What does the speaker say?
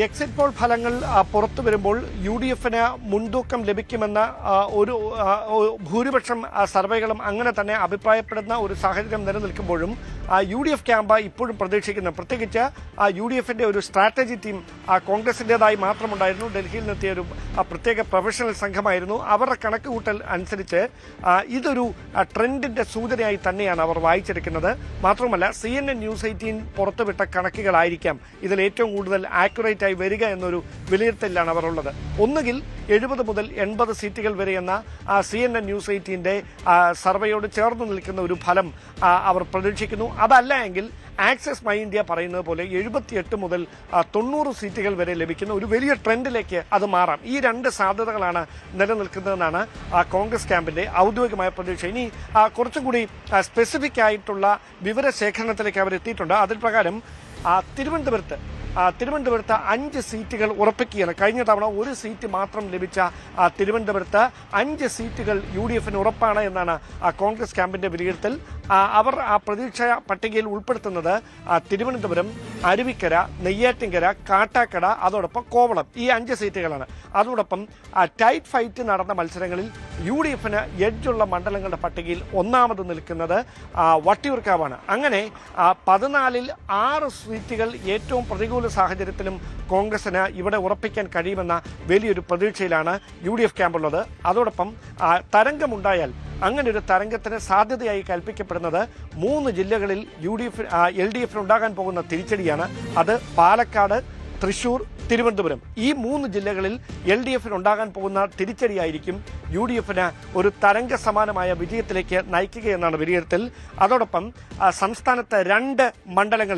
Exit poll ഫലങ്ങൾ പുറത്തു വരുമ്പോൾ UDF-ന് മുൻതൂക്കം ലഭിക്കുമെന്ന ഒരു ഭൂരിപക്ഷം സർവേകളും അങ്ങനെ തന്നെ അഭിപ്രായപ്പെടുന്ന ഒരു സാഹചര്യം നിലനിൽക്കുമ്പോഴും UDF ക്യാമ്പ് ഇപ്പോഴും പ്രതീക്ഷിക്കുന്നു. പ്രത്യേകിച്ച് UDF-ന്റെ ഒരു സ്ട്രാറ്റജി ടീം കോൺഗ്രസിന്റേതായി മാത്രമുണ്ടായിരുന്നു. ഡൽഹിയിൽ നിന്നെത്തിയ ഒരു പ്രത്യേക പ്രൊഫഷണൽ സംഘമായിരുന്നു. അവരുടെ കണക്കുകൂട്ടൽ അനുസരിച്ച് ഇതൊരു ട്രെൻഡിന്റെ സൂചനയായി തന്നെയാണ് അവർ വായിച്ചെടുക്കുന്നത്. മാത്രമല്ല CNN News 18 പുറത്തുവിട്ട കണക്കുകളായിരിക്കാം ഇതിൽ ഏറ്റവും കൂടുതൽ ആക്യുറേറ്റ് ആയി വരിക എന്നൊരു വിലയിരുത്തലിലാണ് അവർ ഉള്ളത്. ഒന്നുകിൽ 70 മുതൽ 80 സീറ്റുകൾ വരെ എന്ന CNN News 18-ന്റെ സർവേയോട് ചേർന്ന് നിൽക്കുന്ന ഒരു ഫലം അവർ പ്രതീക്ഷിക്കുന്നു. അതല്ല എങ്കിൽ ആക്സസ് മൈ ഇന്ത്യ പറയുന്നത് പോലെ 78 മുതൽ 90 സീറ്റുകൾ വരെ ലഭിക്കുന്ന ഒരു വലിയ ട്രെൻഡിലേക്ക് അത് മാറാം. ഈ രണ്ട് സാധ്യതകളാണ് നിലനിൽക്കുന്നതെന്നാണ് കോൺഗ്രസ് ക്യാമ്പിന്റെ ഔദ്യോഗികമായ പ്രതീക്ഷ. ഇനി കുറച്ചും കൂടി സ്പെസിഫിക് ആയിട്ടുള്ള വിവരശേഖരണത്തിലേക്ക് അവർ എത്തിയിട്ടുണ്ട്. അതിൽ പ്രകാരം തിരുവനന്തപുരത്ത് 5 സീറ്റുകൾ ഉറപ്പിക്കുകയാണ്. കഴിഞ്ഞ തവണ 1 സീറ്റ് മാത്രം ലഭിച്ച തിരുവനന്തപുരത്ത് 5 സീറ്റുകൾ UDF-ന് ഉറപ്പാണ് എന്നാണ് കോൺഗ്രസ് ക്യാമ്പിന്റെ വിലയിരുത്തൽ. അവർ പ്രതീക്ഷ പട്ടികയിൽ ഉൾപ്പെടുത്തുന്നത് തിരുവനന്തപുരം, അരുവിക്കര, നെയ്യാറ്റിൻകര, കാട്ടാക്കട, അതോടൊപ്പം കോവളം, ഈ 5 സീറ്റുകളാണ്. അതോടൊപ്പം ടൈറ്റ് ഫൈറ്റ് നടന്ന മത്സരങ്ങളിൽ UDF-ന് എഡ്ജുള്ള മണ്ഡലങ്ങളുടെ പട്ടികയിൽ ഒന്നാമത് നിൽക്കുന്നത് വട്ടിയൂർക്കാവാണ്. അങ്ങനെ 14-ൽ 6 സീറ്റുകൾ ഏറ്റവും പ്രതികൂല സാഹചര്യത്തിലും കോൺഗ്രസിന് ഇവിടെ ഉറപ്പിക്കാൻ കഴിയുമെന്ന വലിയൊരു പ്രതീക്ഷയിലാണ് UDF ക്യാമ്പുള്ളത്. അതോടൊപ്പം തരംഗമുണ്ടായാൽ അങ്ങനെ ഒരു തരംഗത്തിന് സാധ്യതയായി കൽപ്പിക്കപ്പെടുന്നത് 3 ജില്ലകളിൽ LDF-ന് ഉണ്ടാകാൻ പോകുന്ന തിരിച്ചടിയാണ്. അത് പാലക്കാട്, തൃശൂർ, തിരുവനന്തപുരം. ഈ 3 ജില്ലകളിൽ LDF-ന് ഉണ്ടാകാൻ പോകുന്ന തിരിച്ചടിയായിരിക്കും UDF-ന് ഒരു തരംഗ സമാനമായ വിജയത്തിലേക്ക് നയിക്കുകയെന്നാണ് വിലയിരുത്തൽ. അതോടൊപ്പം സംസ്ഥാനത്ത് 2 മണ്ഡലങ്ങളിൽ